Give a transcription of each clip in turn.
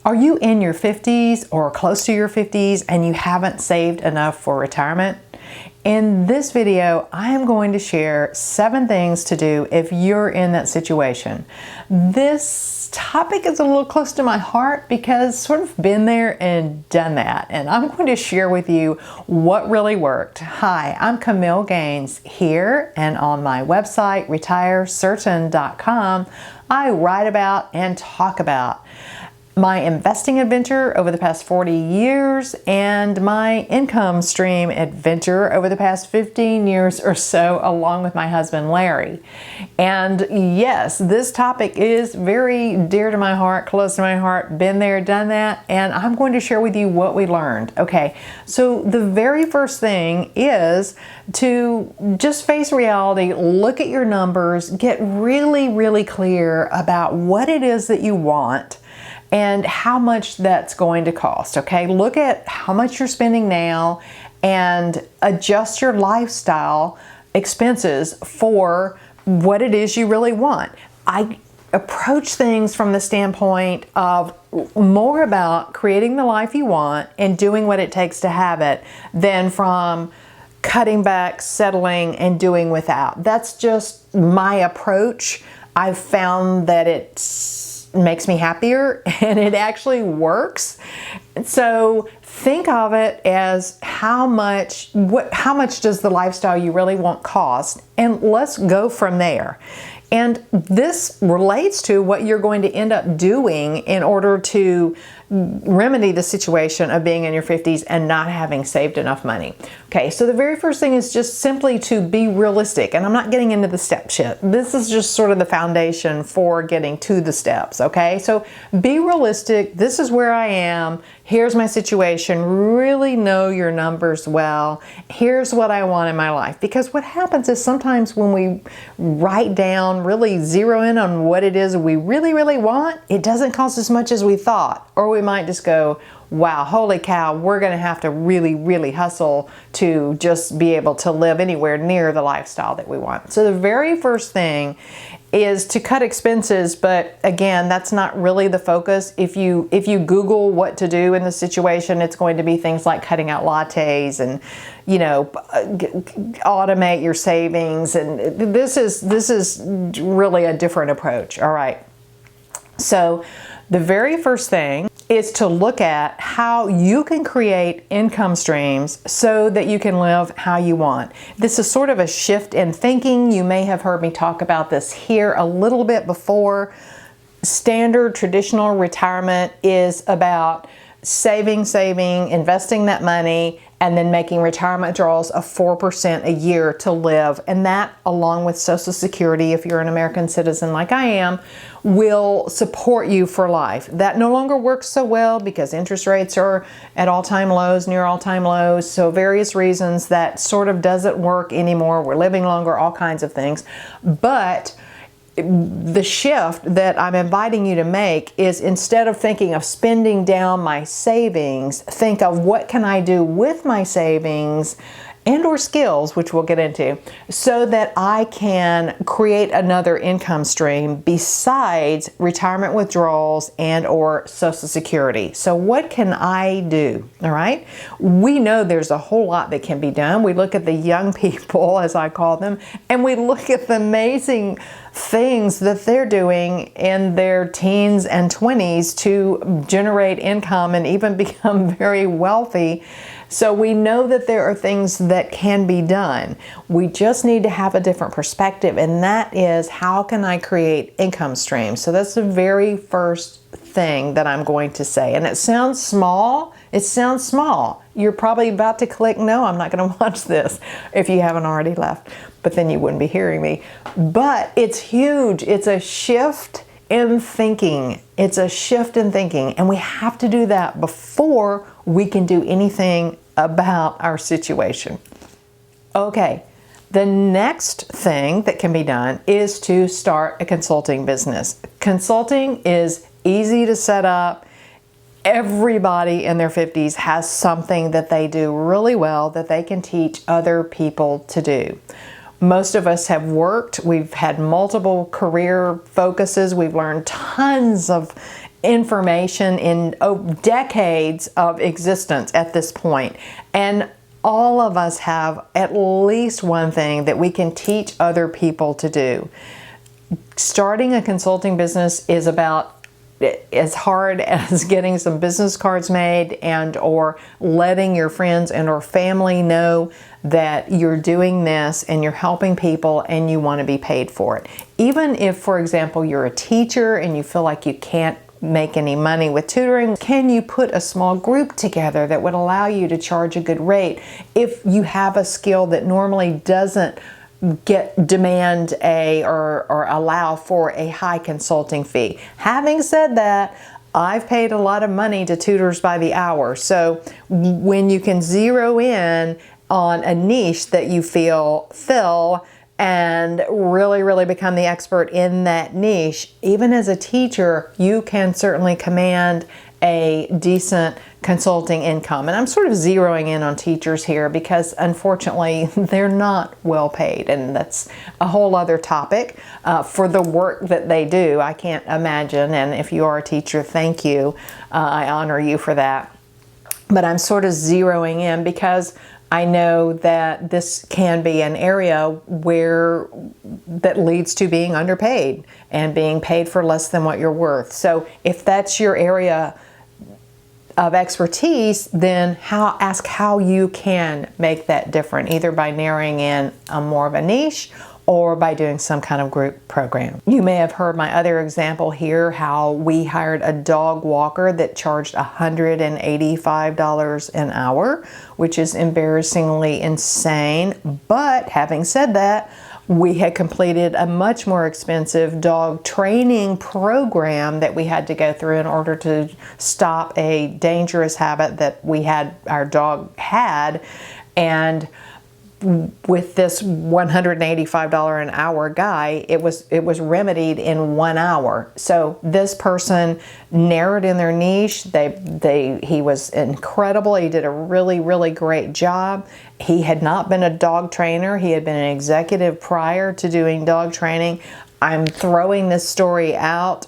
Are you in your 50s or close to your 50s and you haven't saved enough for retirement? In this video, I am going to share 7 things to do if you're in that situation. This topic is a little close to my heart because sort of been there and done that. And I'm going to share with you what really worked. Hi, I'm Camille Gaines here, and on my website, retirecertain.com, I write about and talk about my investing adventure over the past 40 years and my income stream adventure over the past 15 years or so, along with my husband Larry. And yes, this topic is very dear to my heart, close to my heart, been there, done that, and I'm going to share with you what we learned. Okay, so the very first thing is to just face reality, look at your numbers, get really, really clear about what it is that you want and how much that's going to cost, okay? Look at how much you're spending now and adjust your lifestyle expenses for what it is you really want. I approach things from the standpoint of more about creating the life you want and doing what it takes to have it than from cutting back, settling, and doing without. That's just my approach. I've found that it makes me happier and it actually works. So think of it as how much does the lifestyle you really want cost, and let's go from there. And this relates to what you're going to end up doing in order to remedy the situation of being in your 50s and not having saved enough money. Okay, so the very first thing is just simply to be realistic. And I'm not getting into the steps yet. This is just sort of the foundation for getting to the steps, okay? So be realistic. This is where I am. Here's my situation. Really know your numbers well. Here's what I want in my life. Because what happens is sometimes when we write down, really zero in on what it is we really, really want, it doesn't cost as much as we thought. Or we might just go, wow, holy cow, we're going to have to really, really hustle to just be able to live anywhere near the lifestyle that we want. So the very first thing is to cut expenses, but again, that's not really the focus. If you Google what to do in the situation, it's going to be things like cutting out lattes and, you know, automate your savings. And this is really a different approach. All right. So the very first thing is to look at how you can create income streams so that you can live how you want. This is sort of a shift in thinking. You may have heard me talk about this here a little bit before. Standard traditional retirement is about saving, investing that money, and then making retirement withdrawals of 4% a year to live. And that, along with Social Security, if you're an American citizen like I am, will support you for life. That no longer works so well because interest rates are at all-time lows, near all-time lows. So various reasons that sort of doesn't work anymore. We're living longer, all kinds of things. But the shift that I'm inviting you to make is, instead of thinking of spending down my savings, think of what can I do with my savings and or skills, which we'll get into, so that I can create another income stream besides retirement withdrawals and or Social Security. So what can I do? All right. We know there's a whole lot that can be done. We look at the young people, as I call them, and we look at the amazing things that they're doing in their teens and 20s to generate income and even become very wealthy. So we know that there are things that can be done. We just need to have a different perspective, and that is, how can I create income streams? So that's the very first thing that I'm going to say. And it sounds small. It sounds small. You're probably about to click, no, I'm not going to watch this, if you haven't already left. But then you wouldn't be hearing me. But it's huge. It's a shift in thinking. It's a shift in thinking. And we have to do that before we can do anything about our situation. Okay, the next thing that can be done is to start a consulting business. Consulting is easy to set up. Everybody in their 50s has something that they do really well that they can teach other people to do. Most of us have worked. We've had multiple career focuses. We've learned tons of information in decades of existence at this point. And all of us have at least one thing that we can teach other people to do. Starting a consulting business is about as hard as getting some business cards made and or letting your friends and or family know that you're doing this and you're helping people and you want to be paid for it. Even if, for example, you're a teacher and you feel like you can't make any money with tutoring, can you put a small group together that would allow you to charge a good rate if you have a skill that normally doesn't demand or allow for a high consulting fee? Having said that, I've paid a lot of money to tutors by the hour. So when you can zero in on a niche that you fill and really become the expert in that niche, even as a teacher, you can certainly command a decent consulting income. And I'm sort of zeroing in on teachers here because unfortunately they're not well paid, and that's a whole other topic for the work that they do. I can't imagine, and if you are a teacher, thank you. I honor you for that. But I'm sort of zeroing in because I know that this can be an area that leads to being underpaid and being paid for less than what you're worth. So if that's your area of expertise, then ask how you can make that different, either by narrowing in more of a niche or by doing some kind of group program. You may have heard my other example here, how we hired a dog walker that charged $185 an hour, which is embarrassingly insane. But having said that, we had completed a much more expensive dog training program that we had to go through in order to stop a dangerous habit that our dog had. And with this $185 an hour guy, it was remedied in 1 hour. So this person narrowed in their niche. He was incredible. He did a really great job. He had not been a dog trainer. He had been an executive prior to doing dog training. I'm throwing this story out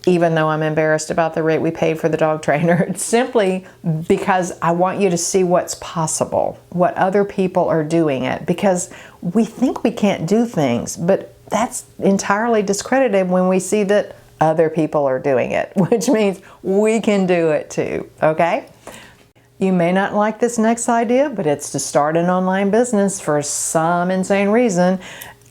even though I'm embarrassed about the rate we paid for the dog trainer. It's simply because I want you to see what's possible, what other people are doing it, because we think we can't do things, but that's entirely discredited when we see that other people are doing it, which means we can do it too, okay? You may not like this next idea, but it's to start an online business for some insane reason.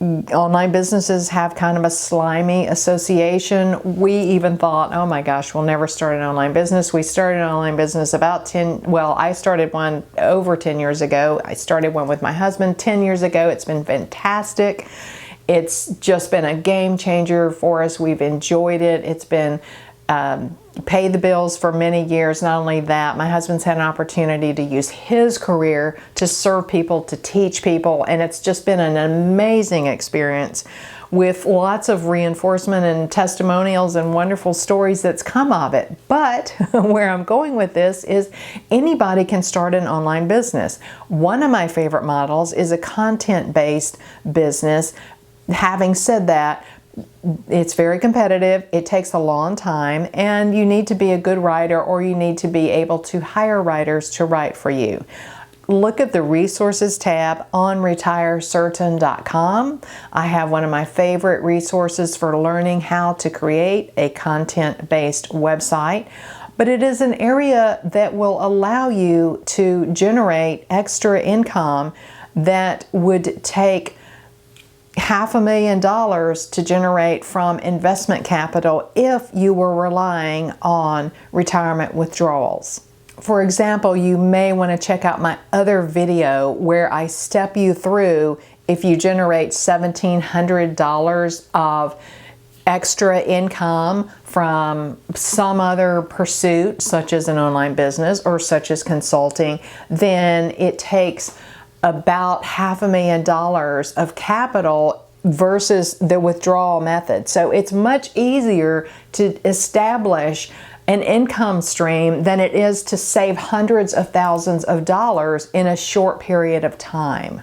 Online businesses have kind of a slimy association. We even thought, oh my gosh, we'll never start an online business. We started an online business I started one over 10 years ago. I started one with my husband 10 years ago. It's been fantastic. It's just been a game changer for us. We've enjoyed it. It's been paid the bills for many years. Not only that, my husband's had an opportunity to use his career to serve people, to teach people, and it's just been an amazing experience with lots of reinforcement and testimonials and wonderful stories that's come of it. But where I'm going with this is anybody can start an online business. One of my favorite models is a content-based business. Having said that, it's very competitive, it takes a long time, and you need to be a good writer, or you need to be able to hire writers to write for you. Look at the resources tab on retirecertain.com. I have one of my favorite resources for learning how to create a content-based website, but it is an area that will allow you to generate extra income that would take $500,000 to generate from investment capital if you were relying on retirement withdrawals. For example, you may want to check out my other video where I step you through if you generate $1,700 of extra income from some other pursuit, such as an online business or such as consulting, then it takes about $500,000 of capital versus the withdrawal method. So it's much easier to establish an income stream than it is to save hundreds of thousands of dollars in a short period of time.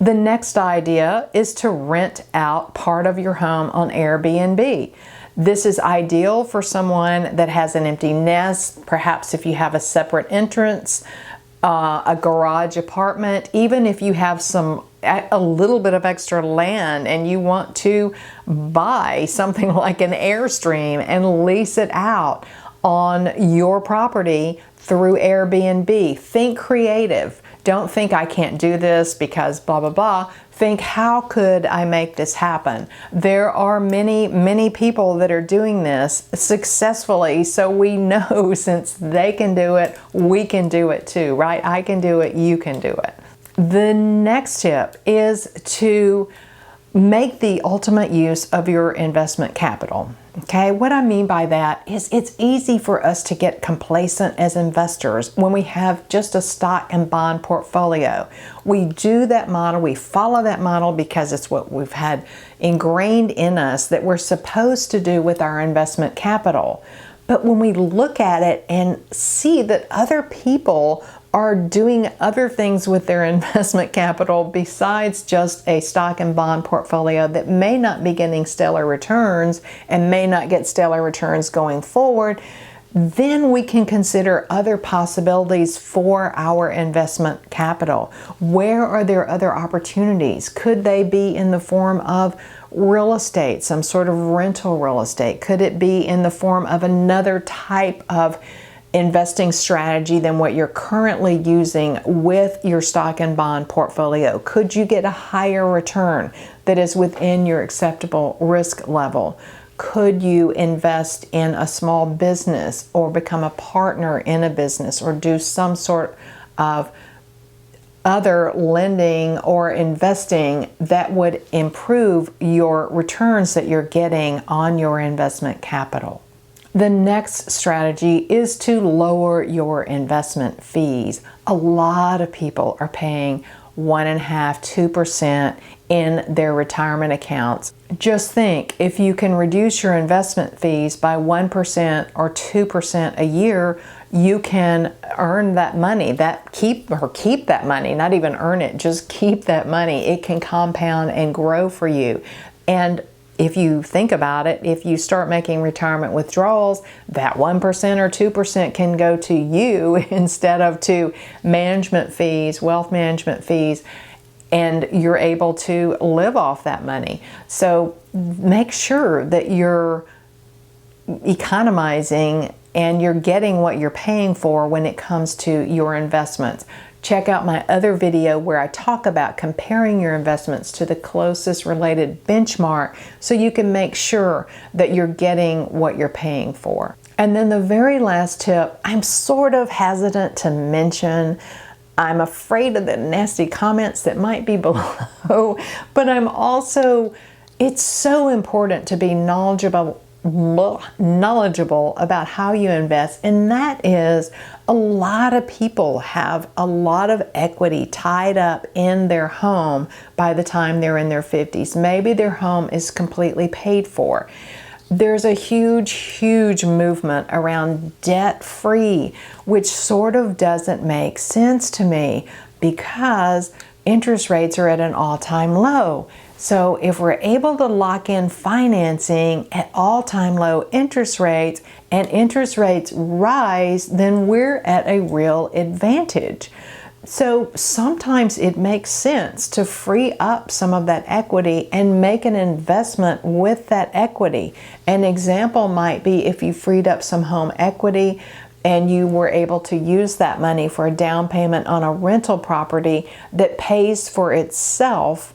The next idea is to rent out part of your home on Airbnb. This is ideal for someone that has an empty nest, perhaps if you have a separate entrance, a garage apartment, even if you have a little bit of extra land and you want to buy something like an Airstream and lease it out on your property through Airbnb. Think creative. Don't think I can't do this because blah, blah, blah. Think, how could I make this happen? There are many, many people that are doing this successfully, so we know since they can do it, we can do it too, right? I can do it, you can do it. The next tip is to make the ultimate use of your investment capital. Okay, what I mean by that is it's easy for us to get complacent as investors when we have just a stock and bond portfolio. We do that model, we follow that model because it's what we've had ingrained in us that we're supposed to do with our investment capital. But when we look at it and see that other people are doing other things with their investment capital besides just a stock and bond portfolio that may not be getting stellar returns and may not get stellar returns going forward, then we can consider other possibilities for our investment capital. Where are there other opportunities? Could they be in the form of real estate, some sort of rental real estate? Could it be in the form of another type of investing strategy than what you're currently using with your stock and bond portfolio? Could you get a higher return that is within your acceptable risk level? Could you invest in a small business or become a partner in a business or do some sort of other lending or investing that would improve your returns that you're getting on your investment capital? The next strategy is to lower your investment fees. A lot of people are paying 1.5–2% in their retirement accounts. Just think, if you can reduce your investment fees by 1% or 2% a year, you can earn that money, keep that money, not even earn it, just keep that money. It can compound and grow for you. And if you think about it, if you start making retirement withdrawals, that 1% or 2% can go to you instead of to management fees, wealth management fees, and you're able to live off that money. So make sure that you're economizing and you're getting what you're paying for when it comes to your investments. Check out my other video where I talk about comparing your investments to the closest related benchmark so you can make sure that you're getting what you're paying for. And then the very last tip, I'm sort of hesitant to mention. I'm afraid of the nasty comments that might be below, but it's so important to be knowledgeable about how you invest, and that is a lot of people have a lot of equity tied up in their home by the time they're in their 50s. Maybe their home is completely paid for. There's a huge movement around debt-free, which sort of doesn't make sense to me because interest rates are at an all-time low. So if we're able to lock in financing at all-time low interest rates and interest rates rise, then we're at a real advantage. So sometimes it makes sense to free up some of that equity and make an investment with that equity. An example might be if you freed up some home equity and you were able to use that money for a down payment on a rental property that pays for itself,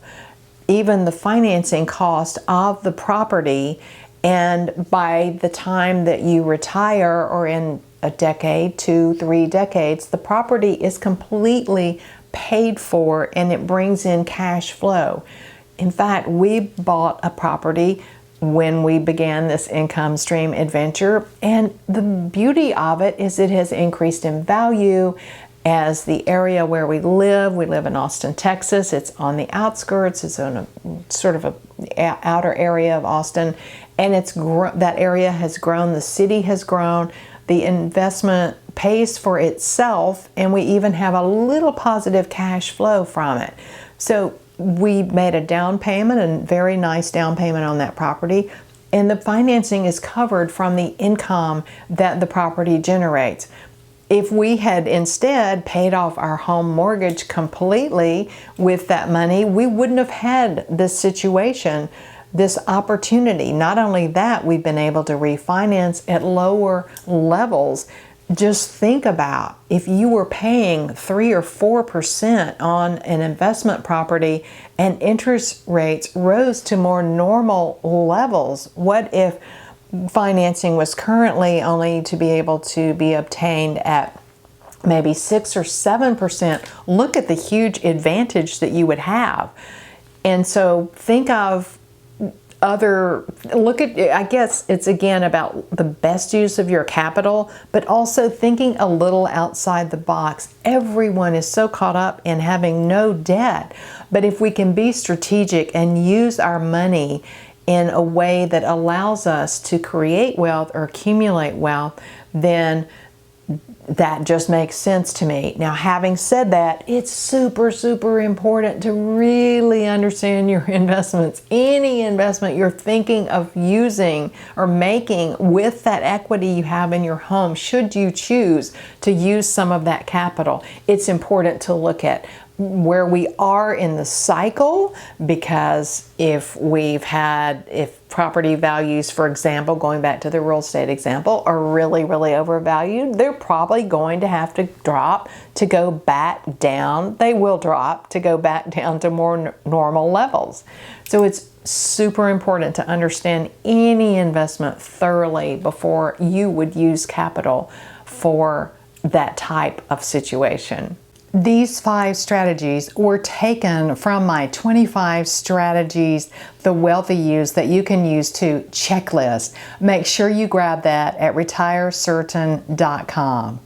even the financing cost of the property, and by the time that you retire or in a decade, 2-3 decades, the property is completely paid for and it brings in cash flow. In fact, we bought a property when we began this income stream adventure, and the beauty of it is it has increased in value as the area where we live in Austin, Texas. It's on the outskirts. It's on a sort of a outer area of Austin, and that area has grown. The city has grown. The investment pays for itself, and we even have a little positive cash flow from it. So we made a down payment, a very nice down payment on that property, and the financing is covered from the income that the property generates. If we had instead paid off our home mortgage completely with that money, we wouldn't have had this situation, this opportunity. Not only that, we've been able to refinance at lower levels. Just think about if you were paying 3 or 4% on an investment property and interest rates rose to more normal levels. What if financing was currently only to be able to be obtained at maybe 6 or 7%? Look at the huge advantage that you would have. And so think of I guess it's again about the best use of your capital, but also thinking a little outside the box. Everyone is so caught up in having no debt, but if we can be strategic and use our money in a way that allows us to create wealth or accumulate wealth, then that just makes sense to me. Now, having said that, it's super, super important to really understand your investments. Any investment you're thinking of using or making with that equity you have in your home, should you choose to use some of that capital, it's important to look at where we are in the cycle, because if property values, for example, going back to the real estate example, are really, really overvalued, they're probably going to have to drop to go back down. They will drop to go back down to more normal levels. So it's super important to understand any investment thoroughly before you would use capital for that type of situation. These 5 strategies were taken from my 25 strategies, the wealthy use that you can use to checklist. Make sure you grab that at retirecertain.com.